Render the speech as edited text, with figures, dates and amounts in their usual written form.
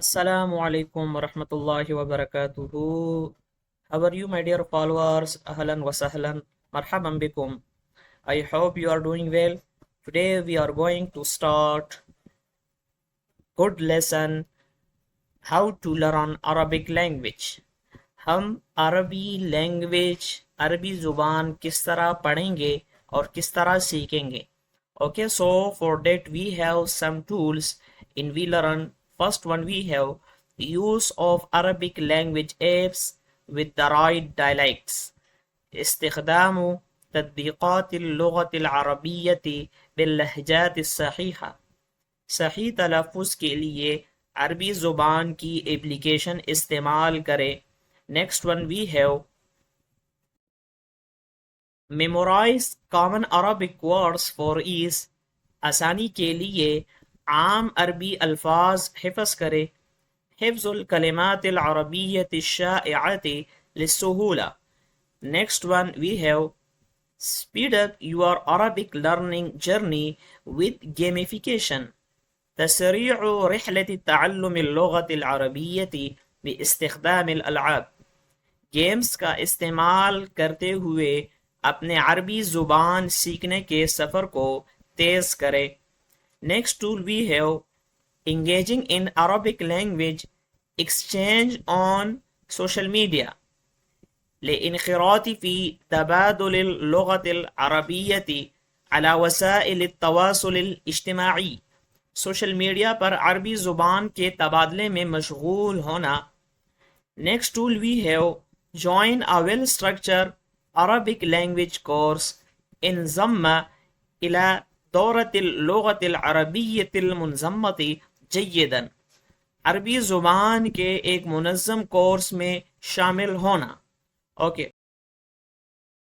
Assalamu alaikum wa rahmatullahi wa barakatuhu. How are you, my dear followers? Ahlan wa sahlan. Marhaban bikum. I hope you are doing well. Today we are going to start good lesson how to learn Arabic language. ہم عربی language عربی زبان کس طرح پڑھیں گے اور کس طرح سیکھیں گے. Okay, so for that we have some tools in VLearn. First one, we have use of Arabic language apps with the right dialects. استخدام تطبيقات اللغة العربية باللهجات الصحيحة. صحیح تلفظ کے لیے عربی زبان کی اپلیکیشن استعمال کریں. Next one, we have memorize common Arabic words for ease. آسانی کے لیے عام عربی الفاظ حفظ کرے. حفظ الکلمات العربیة الشائعة للسهولة. Next one, we have speed up your Arabic learning journey with gamification. تسريع رحلة تعلم اللغة العربية باستخدام الألعاب. گیمز کا استعمال کرتے ہوئے اپنے عربی زبان سیکھنے کے سفر کو تیز کرے. Next tool we have engaging in Arabic language exchange on social media لانخراط في تبادل اللغة العربية على وسائل التواصل الاجتماعی. سوشل میڈیا پر عربی زبان کے تبادلے میں مشغول ہونا. Next tool we have join a well-structured Arabic language course انضم إلى دورة اللغة العربية المنظمة جيدا. عربی زبان کے ایک منظم کورس میں شامل ہونا. اوکے